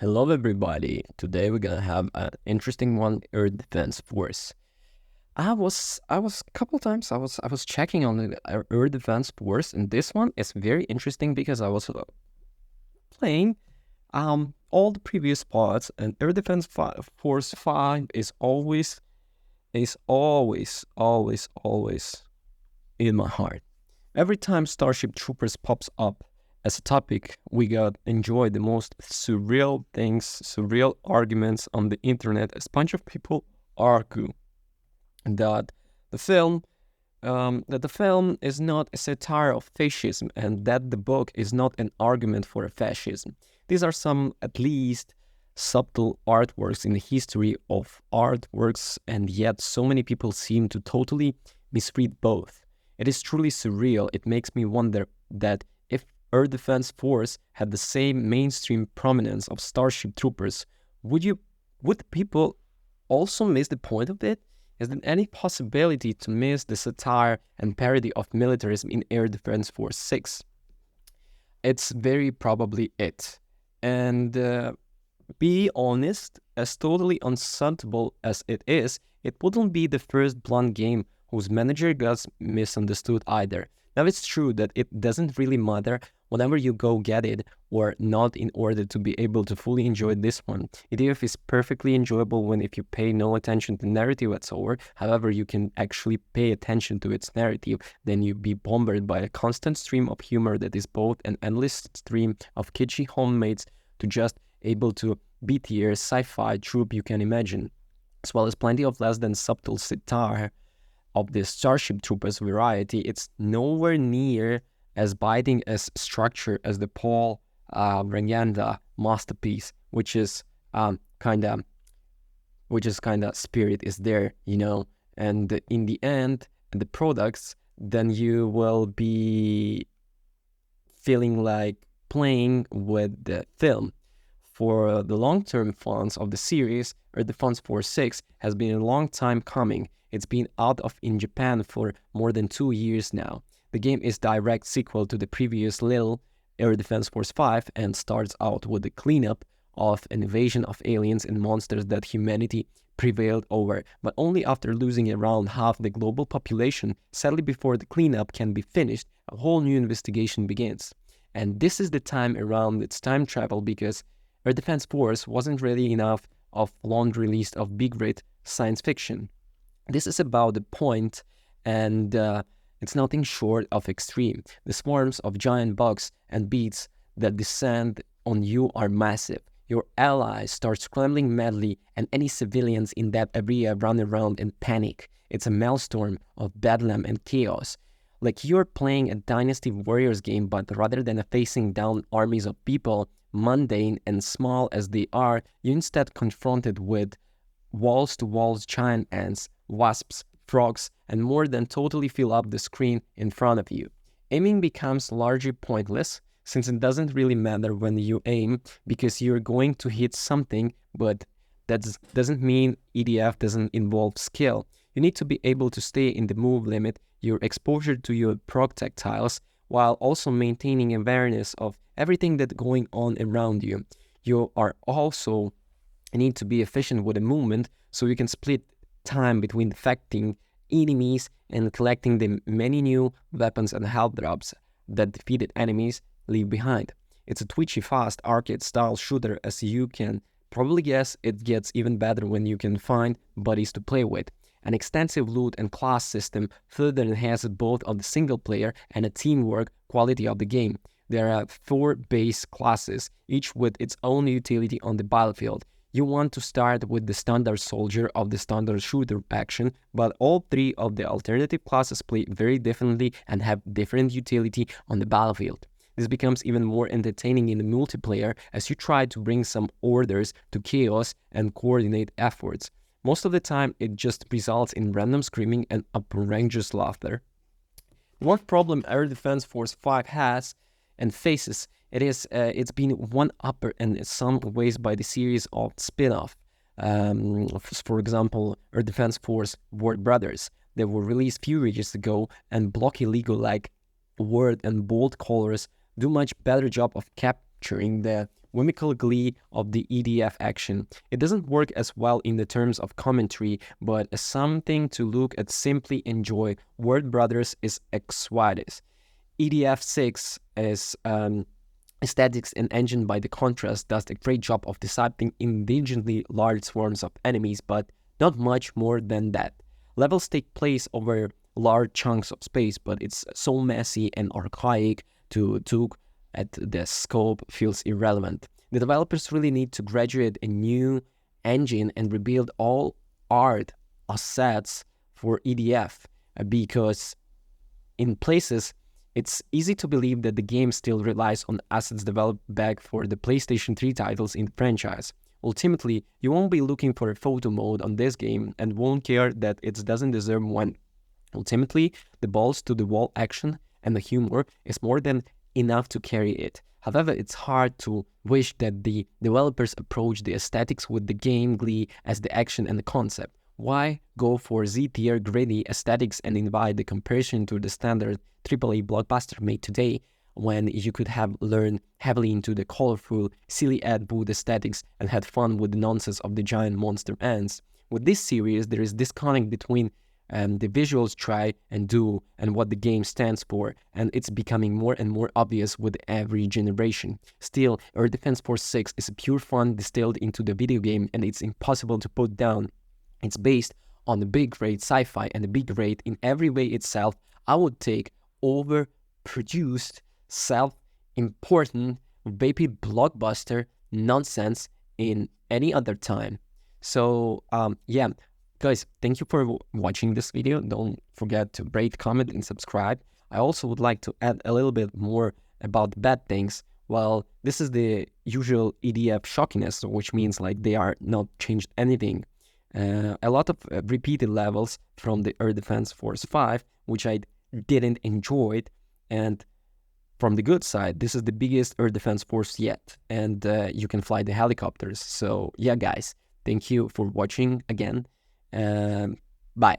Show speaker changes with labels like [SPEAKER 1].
[SPEAKER 1] Hello everybody. Today we're gonna have an interesting one, Air Defense Force. I was a couple times I was checking on the Air Defense Force, and this one is very interesting because I was playing all the previous parts, and Force 5 is always in my heart. Every time Starship Troopers pops up as a topic, we got enjoy the most surreal things, surreal arguments on the internet. A bunch of people argue that the film that the film is not a satire of fascism and that the book is not an argument for fascism. These are some, at least, subtle artworks in the history of artworks, and yet so many people seem to totally misread both. It is truly surreal. It makes me wonder that if Air Defense Force had the same mainstream prominence of Starship Troopers, would people also miss the point of it? Is there any possibility to miss the satire and parody of militarism in Air Defense Force 6? It's very probably it. And be honest, as totally unsuitable as it wouldn't be the first blunt game whose manager got misunderstood either. Now, it's true that it doesn't really matter whenever you go get it or not in order to be able to fully enjoy this one. It is perfectly enjoyable when if you pay no attention to narrative whatsoever. However, you can actually pay attention to its narrative, then you be bombarded by a constant stream of humor that is both an endless stream of kitschy homemates to just able to B-tier sci-fi troop you can imagine, as well as plenty of less than subtle satire of the Starship Troopers variety. It's nowhere near as biting as structure as the Paul Renganda masterpiece, which is kind of spirit is there, and in the end, the products, then you will be feeling like playing with the film. For the long-term fans of the series, Earth Defense Force 6 has been a long time coming. It's been out in Japan for more than 2 years now. The game is direct sequel to the previous Lil Air Defense Force 5 and starts out with the cleanup of an invasion of aliens and monsters that humanity prevailed over, but only after losing around half the global population. Sadly, before the cleanup can be finished, a whole new investigation begins. And this is the time around its time travel, because Air Defense Force wasn't really enough of laundry list of big-rate science fiction. This is about the point, and it's nothing short of extreme. The swarms of giant bugs and beasts that descend on you are massive. Your allies start scrambling madly, and any civilians in that area run around in panic. It's a maelstrom of bedlam and chaos. Like you're playing a Dynasty Warriors game, but rather than facing down armies of people, mundane and small as they are, you're instead confronted with walls-to-wall giant ants, wasps, frogs, and more than totally fill up the screen in front of you. Aiming becomes largely pointless, since it doesn't really matter when you aim, because you're going to hit something, but that doesn't mean EDF doesn't involve skill. You need to be able to stay in the move limit, your exposure to your projectiles, while also maintaining awareness of everything that's going on around you. You are also need to be efficient with the movement, so you can split time between defecting enemies and collecting the many new weapons and health drops that defeated enemies leave behind. It's a twitchy, fast, arcade-style shooter. As you can probably guess, it gets even better when you can find buddies to play with. An extensive loot and class system further enhances both of the single-player and a teamwork quality of the game. There are 4 base classes, each with its own utility on the battlefield. You want to start with the standard soldier of the standard shooter action, but all 3 of the alternative classes play very differently and have different utility on the battlefield. This becomes even more entertaining in the multiplayer as you try to bring some orders to chaos and coordinate efforts. Most of the time, it just results in random screaming and outrageous laughter. One problem Air Defense Force 5 has and faces, it's been one-upper in some ways by the series of spin-off. For example, Air Defense Force Ward Brothers. They were released few years ago, and blocky Lego-like word and bold colors do much better job of capturing the whimsical glee of the EDF action. It doesn't work as well in the terms of commentary, but as something to look at, simply enjoy. Word Brothers is exquisite. EDF 6 is aesthetics and engine, by the contrast, does a great job of deciding indigently large swarms of enemies, but not much more than that. Levels take place over large chunks of space, but it's so messy and archaic to look at the scope feels irrelevant. The developers really need to graduate a new engine and rebuild all art assets for EDF, because in places it's easy to believe that the game still relies on assets developed back for the PlayStation 3 titles in the franchise. Ultimately, you won't be looking for a photo mode on this game and won't care that it doesn't deserve one. Ultimately, the balls to the wall action and the humor is more than enough to carry it. However, it's hard to wish that the developers approach the aesthetics with the game glee as the action and the concept. Why go for Z-tier gritty aesthetics and invite the comparison to the standard AAA blockbuster made today, when you could have learned heavily into the colorful, silly Ed Wood aesthetics and had fun with the nonsense of the giant monster ants? With this series, there is disconnect between the visuals try and do and what the game stands for, and it's becoming more and more obvious with every generation. Still, Air Defense Force 6 is pure fun distilled into the video game, and it's impossible to put down. It's based on the big rate sci-fi and the big rate in every way itself. I would take overproduced, self-important, baby blockbuster nonsense in any other time. So, yeah, guys, thank you for watching this video. Don't forget to rate, comment, and subscribe. I also would like to add a little bit more about bad things. Well, this is the usual EDF shockiness, which means like they are not changed anything. A lot of repeated levels from the Air Defense Force 5, which I didn't enjoy. And from the good side, this is the biggest Air Defense Force yet, and you can fly the helicopters. So yeah, guys, thank you for watching again. Bye.